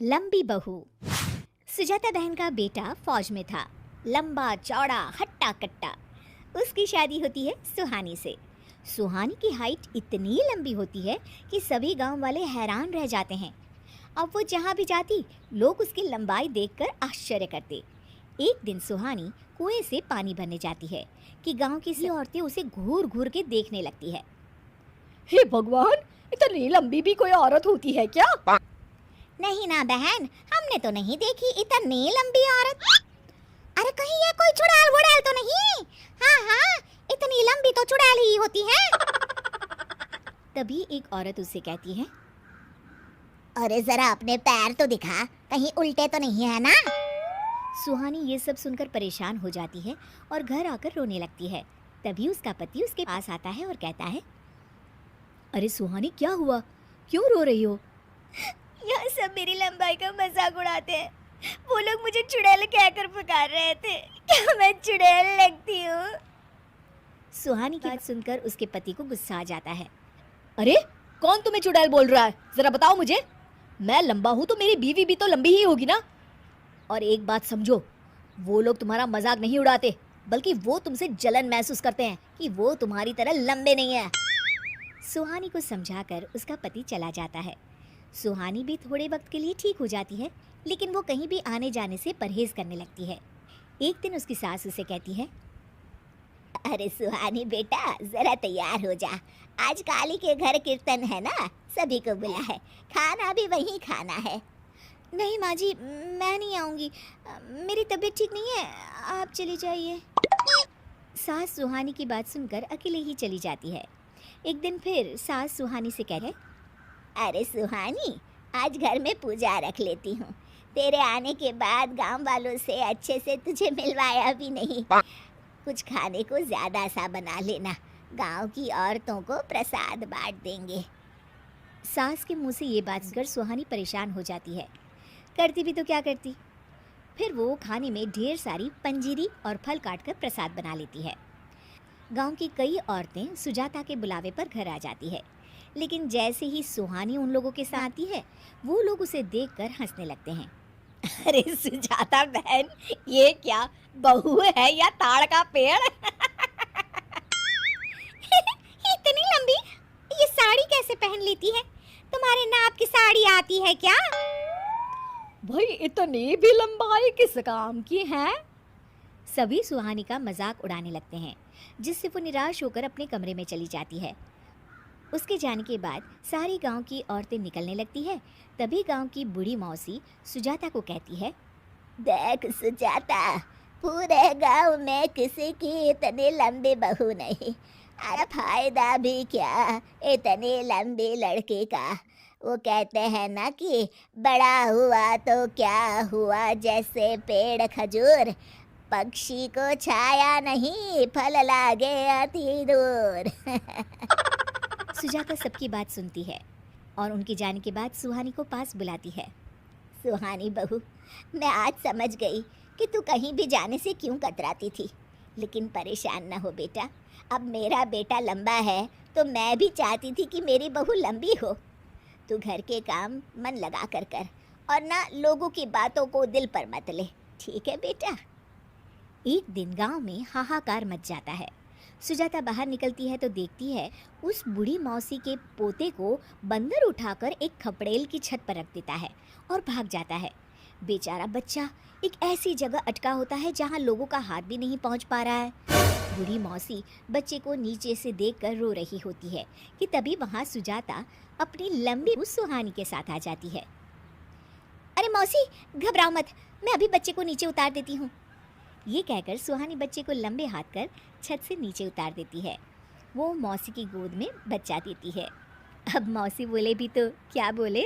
लंबी बहू। सुजाता बहन का बेटा फौज में था, लंबा चौड़ा हट्टा कट्टा। उसकी शादी होती है सुहानी से। सुहानी की हाइट इतनी लंबी होती है कि सभी गांव वाले हैरान रह जाते हैं। अब वो जहाँ भी जाती, लोग उसकी लंबाई देखकर आश्चर्य करते। एक दिन सुहानी कुएं से पानी भरने जाती है कि गांव की सी औरतें उसे घूर घूर के देखने लगती है। हे भगवान, इतनी लंबी भी कोई औरत होती है क्या? नहीं ना बहन, हमने तो नहीं देखी इतनी लंबी औरत। अरे कहीं ये कोई चुड़ैल वुड़ैल तो नहीं? हाँ हाँ, इतनी लंबी तो चुड़ैल ही होती है। तभी एक औरत उससे कहती है, अरे जरा अपने पैर तो दिखा, कहीं उल्टे तो नहीं है ना? सुहानी ये सब सुनकर परेशान हो जाती है और घर आकर रोने लगती है। तभी उसका पति उसके पास आता है और कहता है, अरे सुहानी, क्या हुआ? क्यों रो रही हो? यहाँ सब मेरी लंबाई का मजाक उड़ाते हैं। वो लोग मुझे चुड़ैल कहकर पुकार रहे थे। क्या मैं चुड़ैल लगती हूँ? सुहानी की बात सुनकर उसके पति को गुस्सा आ जाता है। अरे कौन तुम्हें चुड़ैल बोल रहा है? जरा बताओ मुझे। मैं लंबा हूँ तो मेरी बीवी भी तो लंबी ही होगी ना। और एक बात समझो, वो लोग तुम्हारा मजाक नहीं उड़ाते, बल्कि वो तुमसे जलन महसूस करते हैं कि वो तुम्हारी तरह लंबे नहीं है। सुहानी को समझाकर उसका पति चला जाता है। सुहानी भी थोड़े वक्त के लिए ठीक हो जाती है, लेकिन वो कहीं भी आने जाने से परहेज करने लगती है। एक दिन उसकी सास उसे कहती है, अरे सुहानी बेटा, जरा तैयार हो जा, आज काली के घर कीर्तन है ना, सभी को बुला है, खाना भी वहीं खाना है। नहीं माँ जी, मैं नहीं आऊँगी, मेरी तबीयत ठीक नहीं है, आप चली जाइए। सास सुहानी की बात सुनकर अकेले ही चली जाती है। एक दिन फिर सास सुहानी से कह रहे, अरे सुहानी, आज घर में पूजा रख लेती हूँ, तेरे आने के बाद गांव वालों से अच्छे से तुझे मिलवाया भी नहीं। कुछ खाने को ज़्यादा सा बना लेना, गांव की औरतों को प्रसाद बांट देंगे। सास के मुंह से ये बात सुनकर सुहानी परेशान हो जाती है। करती भी तो क्या करती। फिर वो खाने में ढेर सारी पंजीरी और फल काटकर प्रसाद बना लेती है। गांव की कई औरतें सुजाता के बुलावे पर घर आ जाती है, लेकिन जैसे ही सुहानी उन लोगों के साथ आती है, वो लोग उसे देखकर हंसने लगते हैं। अरे सुजाता बहन, ये क्या बहू है या ताड़ का पेड़? इतनी लंबी ये साड़ी कैसे पहन लेती है? तुम्हारे नाप की साड़ी आती है क्या? भाई इतनी भी लंबाई किस काम की है? सभी सुहानी का मजाक उड़ाने लगते हैं, जिससे वो निराश होकर अपने कमरे में चली जाती है। उसके जाने के बाद सारी गांव की औरतें निकलने लगती है। तभी गांव की बूढ़ी मौसी सुजाता को कहती है, देख सुजाता, पूरे गांव में किसी की इतनी लंबी बहू नहीं। अरे फायदा भी क्या इतनी लंबी लड़की का। वो कहते हैं ना कि बड़ा हुआ तो क्या हुआ, जैसे पेड़ खजूर, पक्षी को छाया नहीं, फल लागे अति दूर। सुजाता सबकी बात सुनती है और उनके जाने के बाद सुहानी को पास बुलाती है। सुहानी बहू, मैं आज समझ गई कि तू कहीं भी जाने से क्यों कतराती थी, लेकिन परेशान न हो बेटा। अब मेरा बेटा लंबा है तो मैं भी चाहती थी कि मेरी बहू लंबी हो। तू घर के काम मन लगा कर कर और ना लोगों की बातों को दिल पर मत ले, ठीक है बेटा? एक दिन गांव में हाहाकार मच जाता है। सुजाता बाहर निकलती है तो देखती है उस बूढ़ी मौसी के पोते को बंदर उठाकर एक खपड़ेल की छत पर रख देता है और भाग जाता है। बेचारा बच्चा एक ऐसी जगह अटका होता है जहां लोगों का हाथ भी नहीं पहुंच पा रहा है। बूढ़ी मौसी बच्चे को नीचे से देखकर रो रही होती है कि तभी वहां सुजाता अपनी लंबी सुहानी के साथ आ जाती है। अरे मौसी, घबराओ मत, मैं अभी बच्चे को नीचे उतार देती हूँ। ये कहकर सुहानी बच्चे को लंबे हाथ कर छत से नीचे उतार देती है। वो मौसी की गोद में बच्चा देती है। अब मौसी बोले भी तो क्या बोले।